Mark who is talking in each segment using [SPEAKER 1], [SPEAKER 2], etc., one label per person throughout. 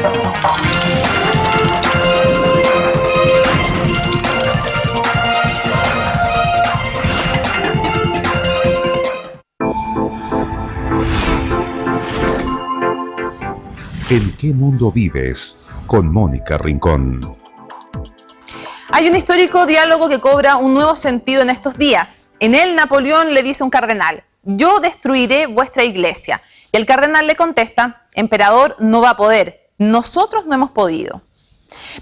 [SPEAKER 1] ¿En qué mundo vives? Con Mónica Rincón.
[SPEAKER 2] Hay un histórico diálogo que cobra un nuevo sentido en estos días. En él, Napoleón le dice a un cardenal: yo destruiré vuestra iglesia. Y el cardenal le contesta: emperador, no va a poder. Nosotros no hemos podido.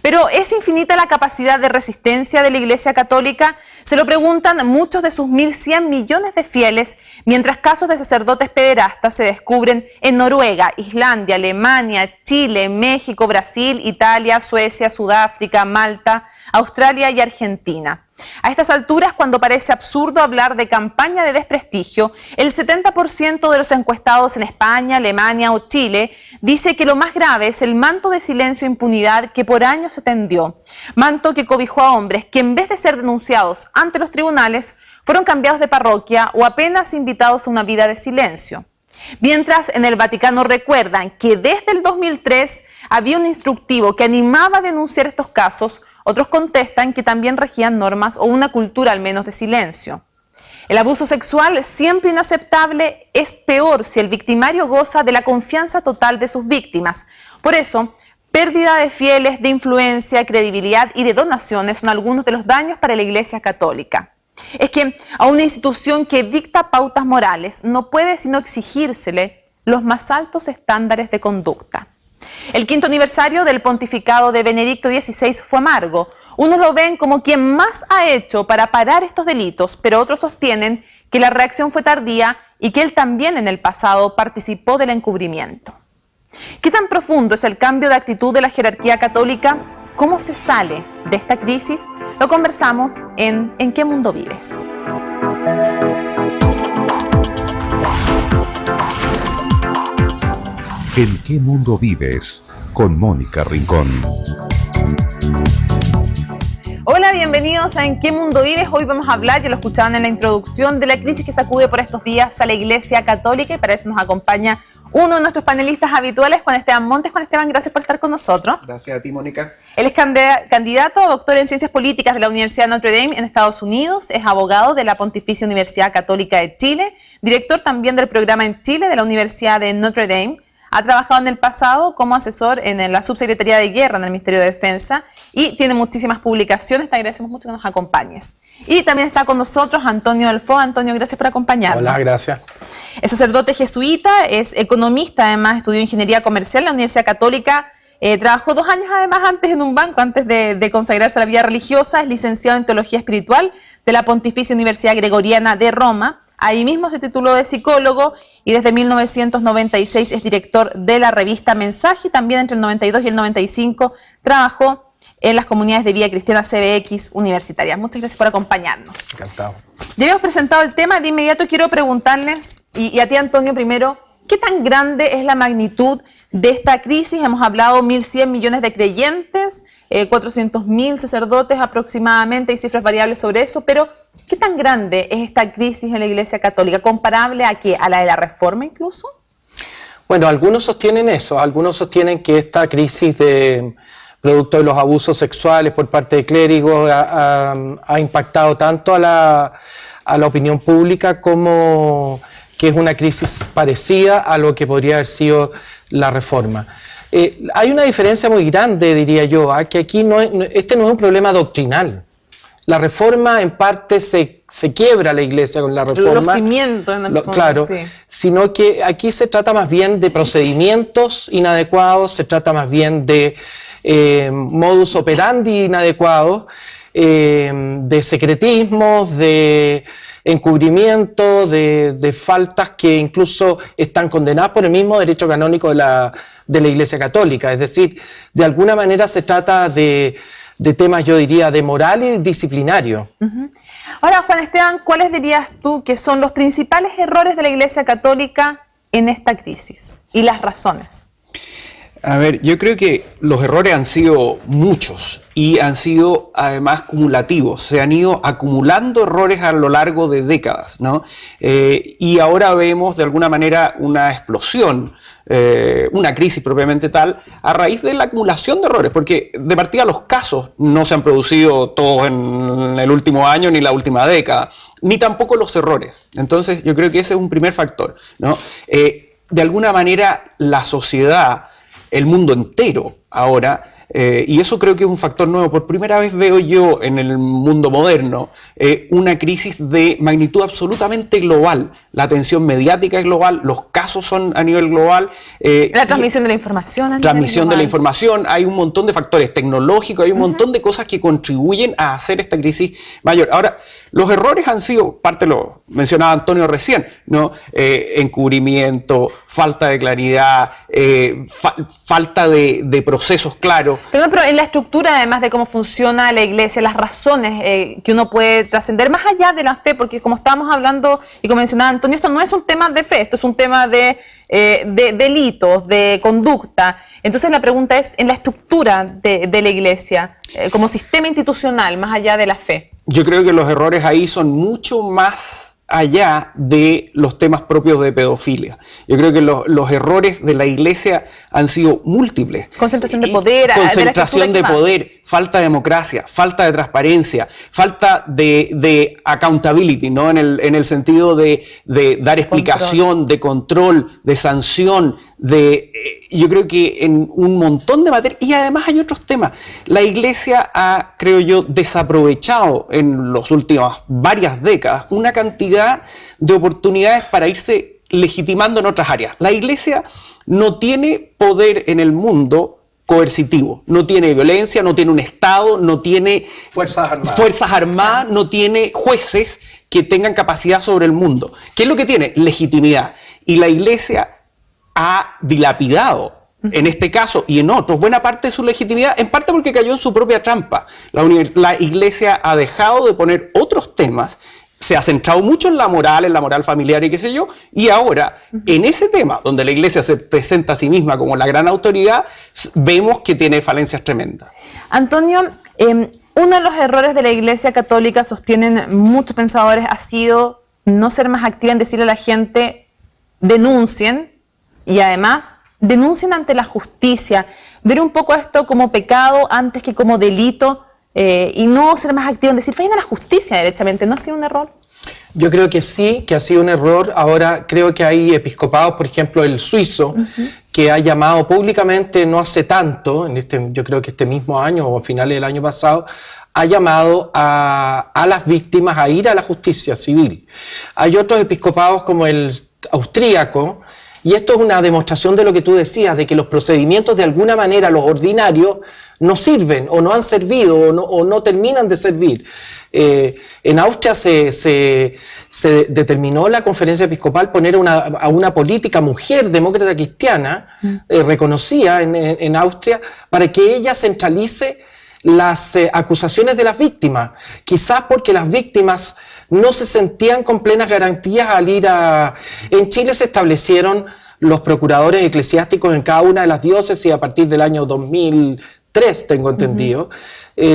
[SPEAKER 2] Pero ¿es infinita la capacidad de resistencia de la Iglesia Católica? Se lo preguntan muchos de sus 1.100 millones de fieles, mientras casos de sacerdotes pederastas se descubren en Noruega, Islandia, Alemania, Chile, México, Brasil, Italia, Suecia, Sudáfrica, Malta, Australia y Argentina. A estas alturas, cuando parece absurdo hablar de campaña de desprestigio, el 70% de los encuestados en España, Alemania o Chile dice que lo más grave es el manto de silencio e impunidad que por años se tendió. Manto que cobijó a hombres que, en vez de ser denunciados ante los tribunales, fueron cambiados de parroquia o apenas invitados a una vida de silencio. Mientras en el Vaticano recuerdan que desde el 2003 había un instructivo que animaba a denunciar estos casos, otros contestan que también regían normas o una cultura al menos de silencio. El abuso sexual, siempre inaceptable, es peor si el victimario goza de la confianza total de sus víctimas. Por eso, pérdida de fieles, de influencia, credibilidad y de donaciones son algunos de los daños para la Iglesia Católica. Es que a una institución que dicta pautas morales no puede sino exigírsele los más altos estándares de conducta. El 5º aniversario del pontificado de Benedicto XVI fue amargo. Unos lo ven como quien más ha hecho para parar estos delitos, pero otros sostienen que la reacción fue tardía y que él también en el pasado participó del encubrimiento. ¿Qué tan profundo es el cambio de actitud de la jerarquía católica? ¿Cómo se sale de esta crisis? Lo conversamos en ¿En qué mundo vives?
[SPEAKER 1] ¿En qué mundo vives? Con Mónica Rincón.
[SPEAKER 2] Hola, bienvenidos a ¿En qué mundo vives? Hoy vamos a hablar, ya lo escuchaban en la introducción, de la crisis que sacude por estos días a la Iglesia Católica, y para eso nos acompaña uno de nuestros panelistas habituales, Juan Esteban Montes. Juan Esteban, gracias por estar con nosotros.
[SPEAKER 3] Gracias a ti, Mónica.
[SPEAKER 2] Él es candidato a doctor en Ciencias Políticas de la Universidad de Notre Dame en Estados Unidos, es abogado de la Pontificia Universidad Católica de Chile, director también del programa en Chile de la Universidad de Notre Dame. Ha trabajado en el pasado como asesor en la Subsecretaría de Guerra en el Ministerio de Defensa y tiene muchísimas publicaciones. Te agradecemos mucho que nos acompañes. Y también está con nosotros Antonio Alfó. Antonio, gracias por acompañarnos.
[SPEAKER 4] Hola, gracias.
[SPEAKER 2] Es sacerdote jesuita, es economista, además estudió Ingeniería Comercial en la Universidad Católica. Trabajó 2 años además antes en un banco, antes de consagrarse a la vida religiosa. Es licenciado en Teología Espiritual de la Pontificia Universidad Gregoriana de Roma. Ahí mismo se tituló de psicólogo y desde 1996 es director de la revista Mensaje, y también entre el 92 y el 95 trabajó en las comunidades de vida cristiana CBX universitarias. Muchas gracias por acompañarnos.
[SPEAKER 4] Encantado.
[SPEAKER 2] Ya habíamos presentado el tema, de inmediato quiero preguntarles, y a ti, Antonio, primero, ¿qué tan grande es la magnitud de esta crisis? Hemos hablado 1.100 millones de creyentes, 400.000 sacerdotes aproximadamente, hay cifras variables sobre eso, pero ¿qué tan grande es esta crisis en la Iglesia Católica? ¿Comparable a qué? ¿A la de la Reforma incluso?
[SPEAKER 4] Bueno, algunos sostienen eso, algunos sostienen que esta crisis producto de los abusos sexuales por parte de clérigos ha impactado tanto a la opinión pública como que es una crisis parecida a lo que podría haber sido la Reforma. Hay una diferencia muy grande, diría yo, que aquí este no es un problema doctrinal. La Reforma en parte se quiebra la Iglesia con la Reforma.
[SPEAKER 2] Los cimientos, en el fondo,
[SPEAKER 4] claro, sí. Sino que aquí se trata más bien de procedimientos inadecuados, se trata más bien de modus operandi inadecuados, de secretismos, de encubrimiento, de faltas que incluso están condenadas por el mismo derecho canónico de la Iglesia Católica. Es decir, de alguna manera se trata de temas, yo diría, de moral y disciplinario.
[SPEAKER 2] Uh-huh. Ahora, Juan Esteban, ¿cuáles dirías tú que son los principales errores de la Iglesia Católica en esta crisis y las razones?
[SPEAKER 3] A ver, yo creo que los errores han sido muchos y han sido además cumulativos. Se han ido acumulando errores a lo largo de décadas, ¿no? Y ahora vemos de alguna manera una explosión una crisis propiamente tal, a raíz de la acumulación de errores, porque de partida los casos no se han producido todos en el último año ni la última década, ni tampoco los errores. Entonces yo creo que ese es un primer factor, ¿no? De alguna manera la sociedad, el mundo entero ahora, y eso creo que es un factor nuevo. Por primera vez veo yo en el mundo moderno una crisis de magnitud absolutamente global. La atención mediática es global, los casos son a nivel global.
[SPEAKER 2] La transmisión de la información.
[SPEAKER 3] Transmisión de la información, hay un montón de factores tecnológicos, hay un montón de cosas que contribuyen a hacer esta crisis mayor. Ahora, los errores han sido, parte lo mencionaba Antonio recién, ¿no? Encubrimiento, falta de claridad, falta de procesos claros.
[SPEAKER 2] Pero en la estructura, además de cómo funciona la iglesia, las razones que uno puede trascender más allá de la fe, porque como estábamos hablando y como mencionaba Antonio, esto no es un tema de fe, esto es un tema de delitos, de conducta. Entonces la pregunta es, en la estructura de la iglesia, como sistema institucional, más allá de la fe.
[SPEAKER 3] Yo creo que los errores ahí son mucho más allá de los temas propios de pedofilia. Yo creo que los errores de la iglesia han sido múltiples.
[SPEAKER 2] Concentración de poder.
[SPEAKER 3] Concentración de poder, falta de democracia, falta de transparencia, falta de accountability, ¿no? En el sentido de dar explicación, de control, de sanción, yo creo que en un montón de materias, y además hay otros temas. La iglesia ha, creo yo, desaprovechado en las últimas varias décadas una cantidad de oportunidades para irse legitimando en otras áreas. La iglesia no tiene poder en el mundo coercitivo, no tiene violencia, no tiene un Estado, no tiene fuerzas armadas, no tiene jueces que tengan capacidad sobre el mundo. ¿Qué es lo que tiene? Legitimidad. Y la iglesia ha dilapidado, en este caso y en otros, buena parte de su legitimidad, en parte porque cayó en su propia trampa. La iglesia ha dejado de poner otros temas, se ha centrado mucho en la moral familiar y qué sé yo, y ahora, en ese tema, donde la iglesia se presenta a sí misma como la gran autoridad, vemos que tiene falencias tremendas.
[SPEAKER 2] Antonio, uno de los errores de la iglesia católica, sostienen muchos pensadores, ha sido no ser más activa en decirle a la gente, denuncien, y además, denuncien ante la justicia, ver un poco esto como pecado antes que como delito, y no ser más activo en decir, vayan a la justicia derechamente. ¿No ha sido un error?
[SPEAKER 4] Yo creo que sí, que ha sido un error. Ahora creo que hay episcopados, por ejemplo el suizo, que ha llamado públicamente no hace tanto, yo creo que este mismo año o a finales del año pasado, ha llamado a las víctimas a ir a la justicia civil. Hay otros episcopados como el austríaco, y esto es una demostración de lo que tú decías, de que los procedimientos de alguna manera, los ordinarios, no sirven o no han servido o no terminan de servir. En Austria se determinó la conferencia episcopal poner a una política mujer demócrata cristiana, reconocida en Austria, para que ella centralice las acusaciones de las víctimas, quizás porque las víctimas no se sentían con plenas garantías al ir a... En Chile se establecieron los procuradores eclesiásticos en cada una de las diócesis a partir del año 2003, tengo entendido.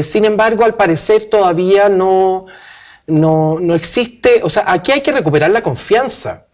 [SPEAKER 4] Sin embargo, al parecer todavía no existe... O sea, aquí hay que recuperar la confianza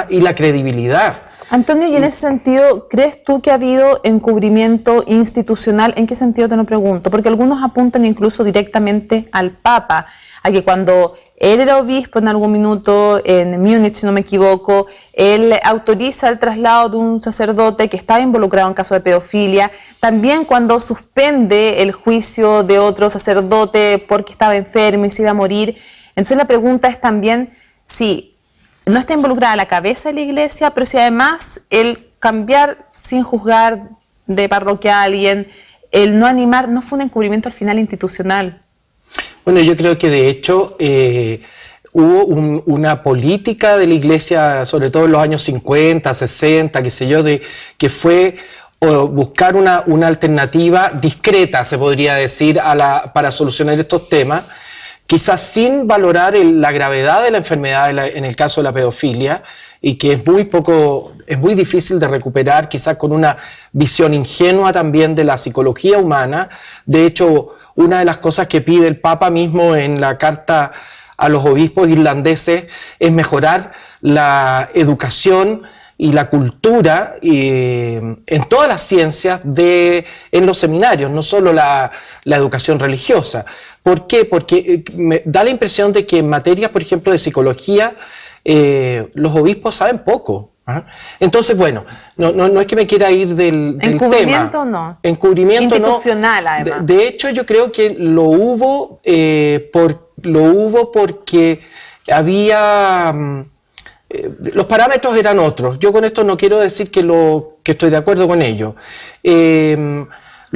[SPEAKER 4] y la credibilidad.
[SPEAKER 2] Antonio, y en ese sentido, ¿crees tú que ha habido encubrimiento institucional? ¿En qué sentido te lo pregunto? Porque algunos apuntan incluso directamente al Papa, a que cuando él era obispo en algún minuto en Múnich, si no me equivoco, él autoriza el traslado de un sacerdote que estaba involucrado en caso de pedofilia, también cuando suspende el juicio de otro sacerdote porque estaba enfermo y se iba a morir. Entonces la pregunta es también si no está involucrada la cabeza de la iglesia, pero si además el cambiar sin juzgar de parroquia a alguien, el no animar, no fue un encubrimiento al final institucional.
[SPEAKER 4] Bueno, yo creo que de hecho hubo una política de la iglesia, sobre todo en los años 50, 60, qué sé yo, que fue buscar una alternativa discreta, se podría decir, para solucionar estos temas, quizás sin valorar la gravedad de la enfermedad en el caso de la pedofilia, y que es muy difícil de recuperar, quizás con una visión ingenua también de la psicología humana. De hecho, una de las cosas que pide el Papa mismo en la carta a los obispos irlandeses es mejorar la educación y la cultura en todas las ciencias en los seminarios, no solo la educación religiosa. ¿Por qué? Porque me da la impresión de que en materias, por ejemplo, de psicología, los obispos saben poco. ¿Ah? Entonces, bueno, no es que me quiera ir del
[SPEAKER 2] Encubrimiento
[SPEAKER 4] tema.
[SPEAKER 2] No.
[SPEAKER 4] Encubrimiento
[SPEAKER 2] institucional,
[SPEAKER 4] no.
[SPEAKER 2] además.
[SPEAKER 4] De hecho, yo creo que lo hubo porque había los parámetros eran otros. Yo con esto no quiero decir que estoy de acuerdo con ello.